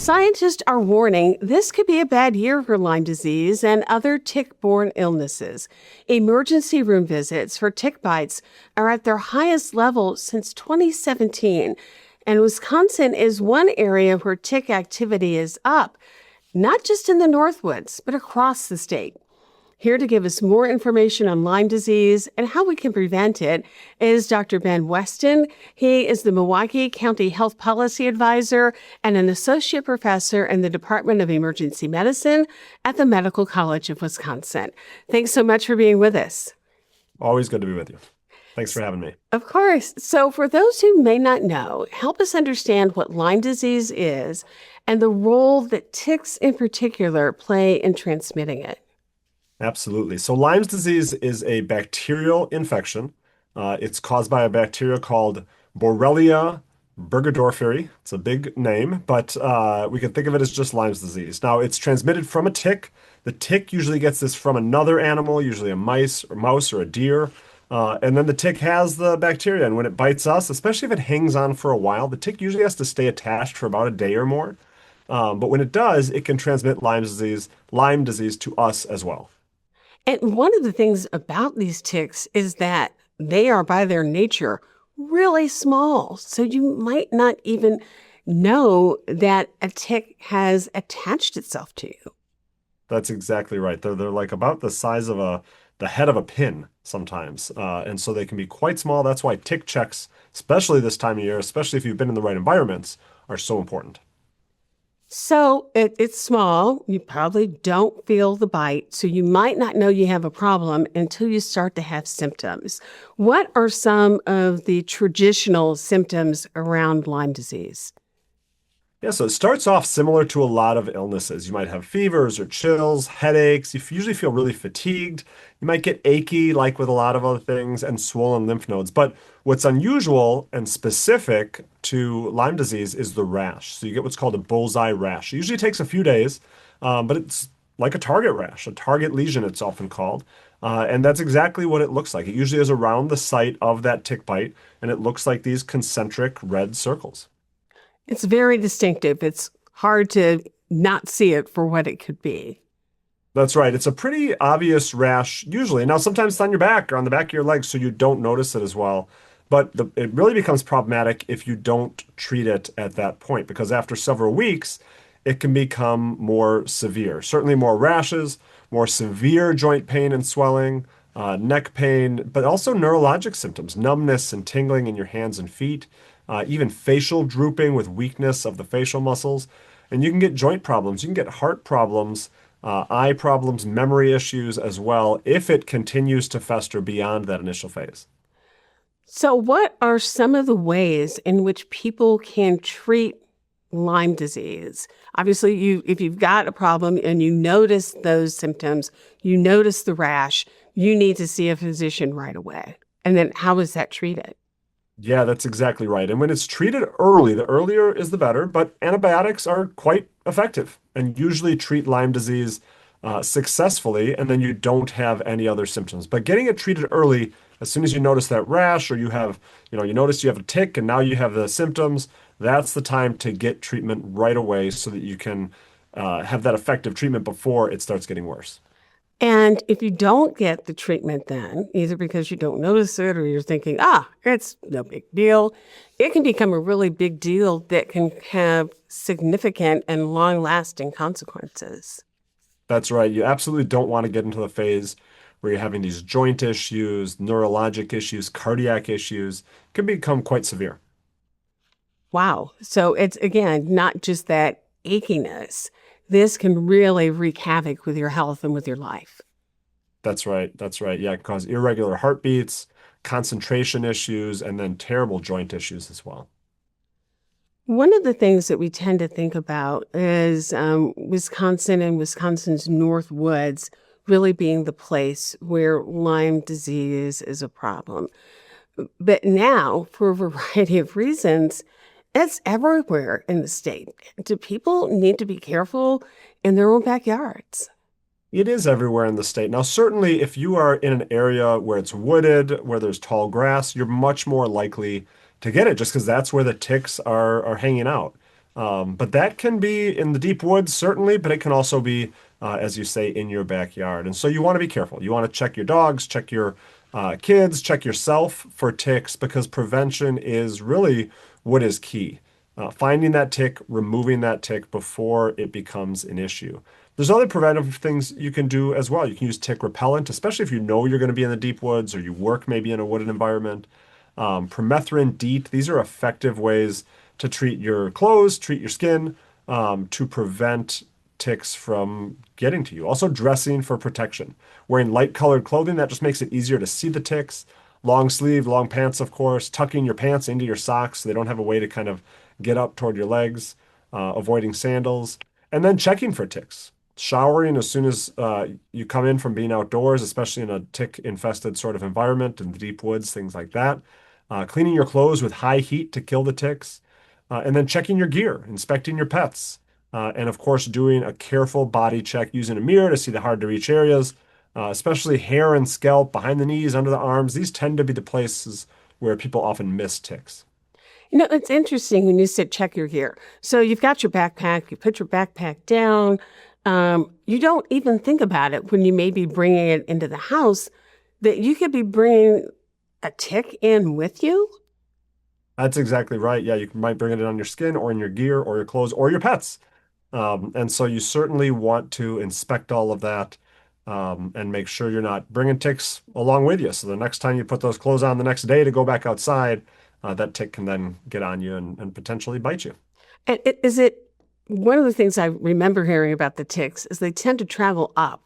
Scientists are warning this could be a bad year for Lyme disease and other tick-borne illnesses. Emergency room visits for tick bites are at their highest level since 2017, and Wisconsin is one area where tick activity is up, not just in the Northwoods, but across the state. Here to give us more information on Lyme disease and how we can prevent it is Dr. Ben Weston. He is the Milwaukee County Health Policy Advisor and an associate professor in the Department of Emergency Medicine at the Medical College of Wisconsin. Thanks so much for being with us. Always good to be with you. Thanks for having me. Of course. So for those who may not know, help us understand what Lyme disease is and the role that ticks in particular play in transmitting it. Absolutely. So Lyme's disease is a bacterial infection. It's caused by a bacteria called Borrelia burgdorferi. It's a big name, but we can think of it as just Lyme's disease. Now, it's transmitted from a tick. The tick usually gets this from another animal, usually a mouse or a deer. And then the tick has the bacteria. And when it bites us, especially if it hangs on for a while, the tick usually has to stay attached for about a day or more. But when it does, it can transmit Lyme disease to us as well. And one of the things about these ticks is that they are, by their nature, really small. So you might not even know that a tick has attached itself to you. That's exactly right. They're like about the size of the head of a pin sometimes. And so they can be quite small. That's why tick checks, especially this time of year, especially if you've been in the right environments, are so important. So it's small. You probably don't feel the bite. So you might not know you have a problem until you start to have symptoms. What are some of the traditional symptoms around Lyme disease? Yeah, so it starts off similar to a lot of illnesses. You might have fevers or chills, headaches. You usually feel really fatigued. You might get achy, like with a lot of other things, and swollen lymph nodes. But what's unusual and specific to Lyme disease is the rash. So you get what's called a bullseye rash. It usually takes a few days, but it's like a target rash, a target lesion, it's often called. And that's exactly what it looks like. It usually is around the site of that tick bite, and it looks like these concentric red circles. It's very distinctive. It's hard to not see it for what it could be. That's right. It's a pretty obvious rash usually. Now, sometimes it's on your back or on the back of your legs, so you don't notice it as well. But it really becomes problematic if you don't treat it at that point, because after several weeks, it can become more severe. Certainly more rashes, more severe joint pain and swelling, neck pain, but also neurologic symptoms, numbness and tingling in your hands and feet. Even facial drooping with weakness of the facial muscles. And you can get joint problems. You can get heart problems, eye problems, memory issues as well, if it continues to fester beyond that initial phase. So what are some of the ways in which people can treat Lyme disease? Obviously, if you've got a problem and you notice those symptoms, you notice the rash, you need to see a physician right away. And then how is that treated? Yeah, that's exactly right. And when it's treated early, the earlier is the better, but antibiotics are quite effective and usually treat Lyme disease successfully, and then you don't have any other symptoms. But getting it treated early, as soon as you notice that rash or you notice you have a tick and now you have the symptoms, that's the time to get treatment right away so that you can have that effective treatment before it starts getting worse. And if you don't get the treatment then, either because you don't notice it or you're thinking, it's no big deal, it can become a really big deal that can have significant and long-lasting consequences. That's right. You absolutely don't want to get into the phase where you're having these joint issues, neurologic issues, cardiac issues. It can become quite severe. Wow. So it's, again, not just that achiness. This can really wreak havoc with your health and with your life. That's right. That's right. Yeah, it can cause irregular heartbeats, concentration issues, and then terrible joint issues as well. One of the things that we tend to think about is Wisconsin and Wisconsin's North Woods really being the place where Lyme disease is a problem. But now, for a variety of reasons, it's everywhere in the state. Do people need to be careful in their own backyards? It is everywhere in the state. Now, certainly if you are in an area where it's wooded, where there's tall grass, you're much more likely to get it just because that's where the ticks are hanging out. But that can be in the deep woods, certainly, but it can also be, as you say, in your backyard. And so you want to be careful. You want to check your dogs, check your kids, check yourself for ticks because prevention is really what is key. Finding that tick, removing that tick before it becomes an issue. There's other preventive things you can do as well. You can use tick repellent, especially if you know you're going to be in the deep woods or you work maybe in a wooded environment. Permethrin, DEET, these are effective ways to treat your clothes, treat your skin, to prevent ticks from getting to you. Also, dressing for protection. Wearing light colored clothing, that just makes it easier to see the ticks. Long sleeve, long pants, of course. Tucking your pants into your socks so they don't have a way to kind of get up toward your legs. Avoiding sandals. And then checking for ticks. Showering as soon as you come in from being outdoors, especially in a tick-infested sort of environment in the deep woods, things like that. Cleaning your clothes with high heat to kill the ticks. And then checking your gear, inspecting your pets, and of course, doing a careful body check using a mirror to see the hard to reach areas, especially hair and scalp, behind the knees, under the arms. These tend to be the places where people often miss ticks. It's interesting when you said check your gear. So you've got your backpack, you put your backpack down. You don't even think about it when you may be bringing it into the house that you could be bringing a tick in with you. That's exactly right. Yeah, you might bring it on your skin or in your gear or your clothes or your pets. And so you certainly want to inspect all of that and make sure you're not bringing ticks along with you. So the next time you put those clothes on the next day to go back outside, that tick can then get on you and potentially bite you. And is it one of the things I remember hearing about the ticks is they tend to travel up.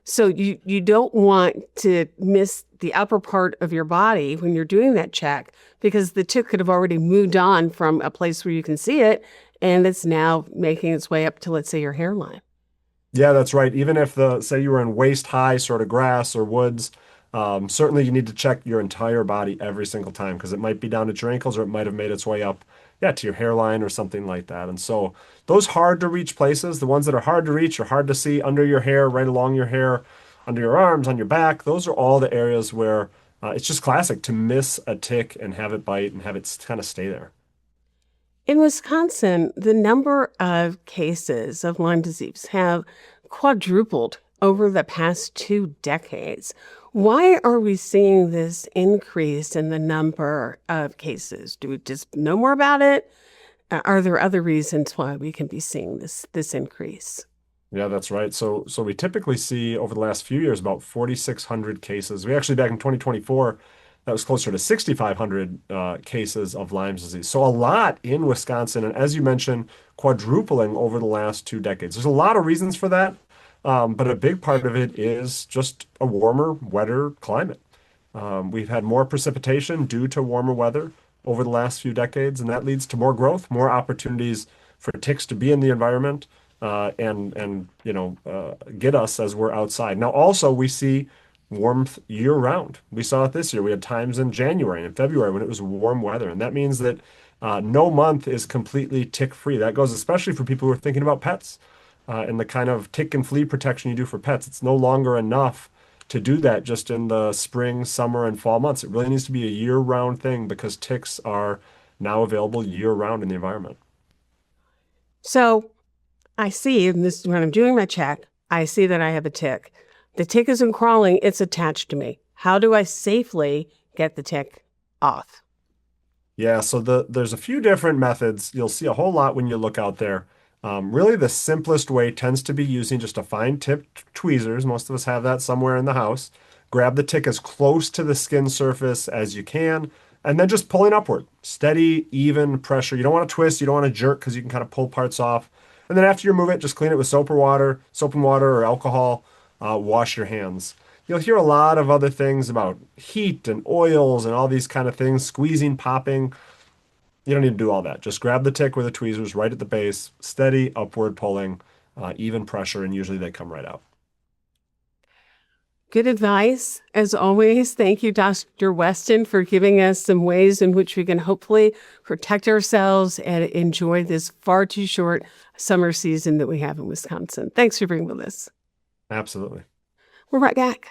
So you don't want to miss the upper part of your body when you're doing that check because the tick could have already moved on from a place where you can see it and it's now making its way up to, let's say, your hairline. Yeah, that's right. Even if say you were in waist high sort of grass or woods, certainly you need to check your entire body every single time because it might be down at your ankles or it might have made its way up, yeah, to your hairline or something like that. And so those hard to reach places, the ones that are hard to reach or hard to see under your hair, right along your hair, under your arms, on your back, those are all the areas where it's just classic to miss a tick and have it bite and have it kind of stay there. In Wisconsin, the number of cases of Lyme disease have quadrupled over the past 2 decades. Why are we seeing this increase in the number of cases? Do we just know more about it? Are there other reasons why we can be seeing this increase? Yeah, that's right. So we typically see over the last few years about 4,600 cases. We actually back in 2024, that was closer to 6,500 cases of Lyme disease. So a lot in Wisconsin, and as you mentioned, quadrupling over the last 2 decades. There's a lot of reasons for that, but a big part of it is just a warmer, wetter climate. We've had more precipitation due to warmer weather over the last few decades, and that leads to more growth, more opportunities for ticks to be in the environment and get us as we're outside. Now, also we see warmth year round. We saw it this year. We had times in January and February when it was warm weather, and that means that no month is completely tick free. That goes especially for people who are thinking about pets and the kind of tick and flea protection you do for pets. It's no longer enough to do that just in the spring, summer, and fall months. It really needs to be a year-round thing because ticks are now available year-round in the environment. So I see, and this when I'm doing my check, I see that I have a tick. The tick isn't crawling, it's attached to me. How do I safely get the tick off? Yeah, so there's a few different methods. You'll see a whole lot when you look out there. Really, the simplest way tends to be using just a fine-tipped tweezers. Most of us have that somewhere in the house. Grab the tick as close to the skin surface as you can, and then just pulling upward. Steady, even pressure. You don't want to twist, you don't want to jerk because you can kind of pull parts off. And then after you remove it, just clean it with soap and water or alcohol. Wash your hands. You'll hear a lot of other things about heat and oils and all these kind of things, squeezing, popping. You don't need to do all that. Just grab the tick with the tweezers right at the base, steady upward pulling, even pressure, and usually they come right out. Good advice, as always. Thank you, Dr. Weston, for giving us some ways in which we can hopefully protect ourselves and enjoy this far too short summer season that we have in Wisconsin. Thanks for being with us. Absolutely. We're right back.